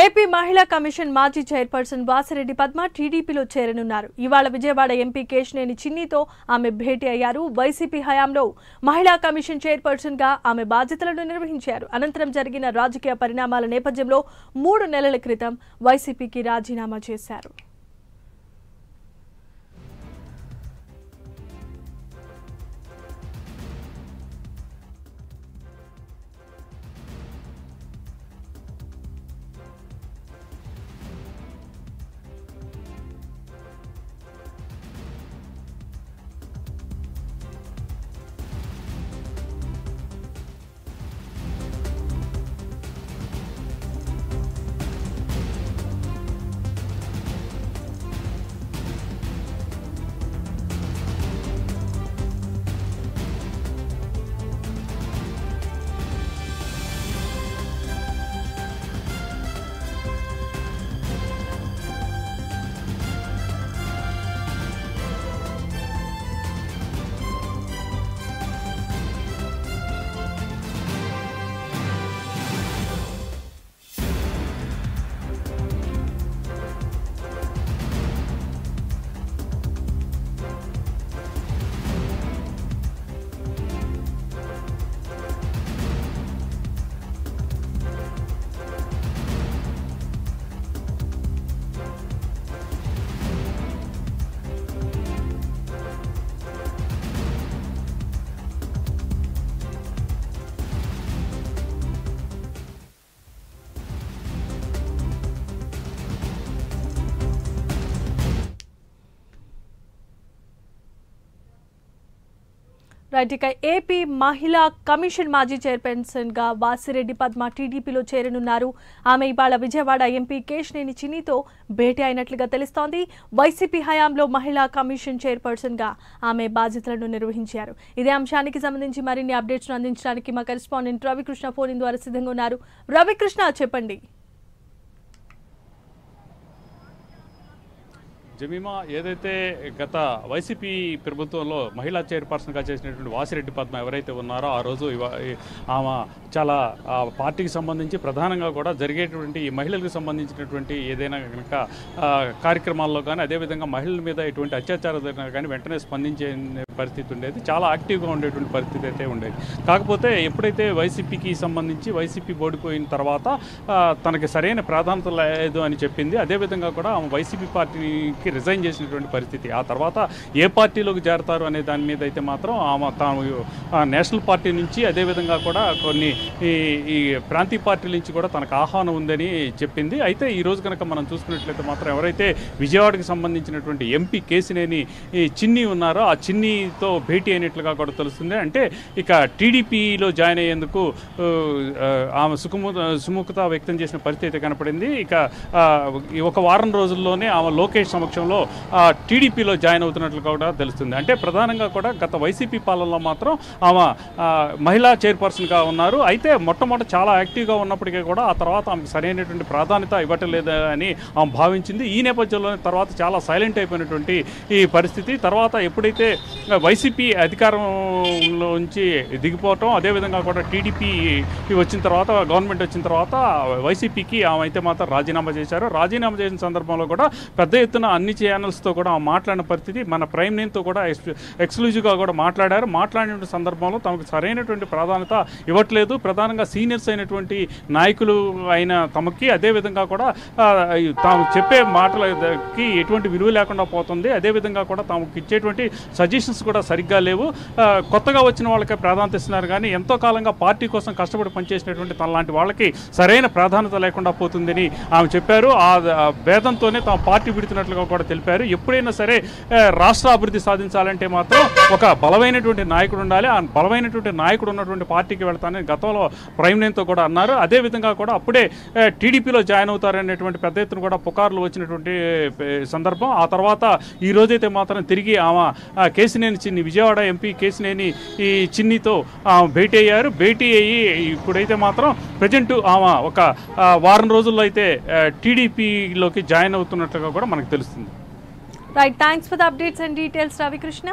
AP మహిళా commission మాజీ chairperson Vasireddy Padma టీడీపీలో చేరనున్నారు. ఇవాళ విజయవాడ ఎంపీ కేశినేని చిన్నితో ఆమె భేటీ అయ్యారు. వైసీపీ హయాంలో మహిళా కమిషన్ చైర్పర్సన్ గా ఆమె బాధ్యతలను నిర్వహించారు. అనంతరం జరిగిన రాజకీయ పరిణామాల నేపథ్యంలో 3 నెలల క్రితం వైసీపీకి రాజీనామా చేశారు. రైట్, ఇక ఏపీ మహిళా కమిషన్ మాజీ చైర్పర్సన్ గా వాసిరెడ్డి పద్మ టీడీపీలో చేరనున్నారు. ఆమె ఇవాళ విజయవాడ ఎంపీ కేశినేని చిన్నితో భేటీ అయినట్లుగా తెలుస్తోంది. వైసీపీ హయాంలో మహిళా కమిషన్ చైర్పర్సన్ గా ఆమె బాధ్యతలను నిర్వహించారు. ఇదే అంశానికి సంబంధించి మరిన్ని అప్డేట్స్ అందించడానికి మా కరెస్పాండెంట్ రవికృష్ణ ఫోన్ ద్వారా సిద్ధంగా ఉన్నారు. రవికృష్ణ, చెప్పండి. జమీమా, ఏదైతే గత వైసీపీ ప్రభుత్వంలో మహిళా చైర్పర్సన్గా చేసినటువంటి వాసిరెడ్డి పద్మ ఎవరైతే ఉన్నారో ఆ రోజు ఆమె చాలా పార్టీకి సంబంధించి ప్రధానంగా కూడా జరిగేటువంటి ఈ మహిళలకు సంబంధించినటువంటి ఏదైనా కనుక కార్యక్రమాల్లో కానీ అదేవిధంగా మహిళల మీద ఎటువంటి అత్యాచారం కానీ వెంటనే స్పందించే పరిస్థితి ఉండేది. చాలా యాక్టివ్గా ఉండేటువంటి పరిస్థితి అయితే ఉండేది. కాకపోతే ఎప్పుడైతే వైసీపీకి సంబంధించి వైసీపీ ఓడిపోయిన తర్వాత తనకి సరైన ప్రాధాన్యత లేదు అని చెప్పింది. అదేవిధంగా కూడా ఆమె వైసీపీ పార్టీకి రిజైన్ చేసినటువంటి పరిస్థితి. ఆ తర్వాత ఏ పార్టీలోకి చేరతారు అనే దాని మీద అయితే మాత్రం ఆమె తాను నేషనల్ పార్టీ నుంచి అదేవిధంగా కూడా కొన్ని ఈ ప్రాంతీయ పార్టీల నుంచి కూడా తనకు ఆహ్వానం ఉందని చెప్పింది. అయితే ఈరోజు కనుక మనం చూసుకున్నట్లయితే మాత్రం ఎవరైతే విజయవాడకి సంబంధించినటువంటి ఎంపీ కేశినేని చిన్ని ఉన్నారో ఆ చిన్నితో భేటీ అయినట్లుగా కూడా తెలుస్తుంది. అంటే ఇక టీడీపీలో జాయిన్ అయ్యేందుకు ఆమె సుముఖత వ్యక్తం చేసిన పరిస్థితి అయితే కనపడింది. ఇక ఒక వారం రోజుల్లోనే ఆమె లోకేష్ సమక్షంలో టీడీపీలో జాయిన్ అవుతున్నట్లు కూడా తెలుస్తుంది. అంటే ప్రధానంగా కూడా గత వైసీపీ పాలనలో మాత్రం ఆమె మహిళా చైర్పర్సన్గా ఉన్నారు. అయితే మొట్టమొదటి చాలా యాక్టివ్గా ఉన్నప్పటికీ కూడా ఆ తర్వాత ఆమెకు సరైనటువంటి ప్రాధాన్యత ఇవ్వట్లేదని ఆమె భావించింది. ఈ నేపథ్యంలో తర్వాత చాలా సైలెంట్ అయిపోయినటువంటి ఈ పరిస్థితి. తర్వాత ఎప్పుడైతే వైసీపీ అధికారంలోంచి దిగిపోవటం అదేవిధంగా కూడా టీడీపీ వచ్చిన తర్వాత గవర్నమెంట్ వచ్చిన తర్వాత వైసీపీకి ఆమె అయితే మాత్రం రాజీనామా చేశారు. రాజీనామా చేసిన సందర్భంలో కూడా పెద్ద ఎత్తున అన్ని ఛానల్స్తో కూడా మాట్లాడిన పరిస్థితి. మన ప్రైమ్ నైన్తో కూడా ఎక్స్క్లూజివ్గా కూడా మాట్లాడారు. మాట్లాడిన సందర్భంలో తమకు సరైనటువంటి ప్రాధాన్యత ఇవ్వట్లేదు. ప్రధానంగా సీనియర్స్ అయినటువంటి నాయకులు అయిన తమకి అదేవిధంగా కూడా తాము చెప్పే మాటలకి ఎటువంటి విలువ లేకుండా పోతుంది. అదేవిధంగా కూడా తమకు ఇచ్చేటువంటి సజెషన్స్ కూడా సరిగ్గా లేవు. కొత్తగా వచ్చిన వాళ్ళకే ప్రాధాన్యత ఇస్తున్నారు కానీ ఎంతో కాలంగా పార్టీ కోసం కష్టపడి పనిచేసినటువంటి తనలాంటి వాళ్ళకి సరైన ప్రాధాన్యత లేకుండా పోతుందని ఆమె చెప్పారు. ఆ భేదంతోనే తాము పార్టీ విడుతున్నట్లుగా కూడా తెలిపారు. ఎప్పుడైనా సరే రాష్ట్ర అభివృద్ధి సాధించాలంటే మాత్రం ఒక బలమైనటువంటి నాయకుడు ఉండాలి. ఆ బలమైనటువంటి నాయకుడు ఉన్నటువంటి పార్టీకి వెళ్తానని గతంలో ప్రైమ్ నైన్తో కూడా అన్నారు. అదేవిధంగా కూడా అప్పుడే టీడీపీలో జాయిన్ అవుతారనేటువంటి పెద్ద ఎత్తున కూడా పుకార్లు వచ్చినటువంటి సందర్భం. ఆ తర్వాత ఈ రోజైతే మాత్రం తిరిగి ఆమె కేశినేని చిన్ని విజయవాడ ఎంపీ కేశినేని ఈ చిన్నితో భేటీ అయ్యారు. భేటీ అయ్యి ఇప్పుడైతే మాత్రం ప్రజెంట్ ఆమె ఒక వారం రోజుల్లో అయితే టీడీపీలోకి జాయిన్ అవుతున్నట్లుగా కూడా మనకు తెలుస్తుంది. Right, thanks for the updates and details Ravikrishna.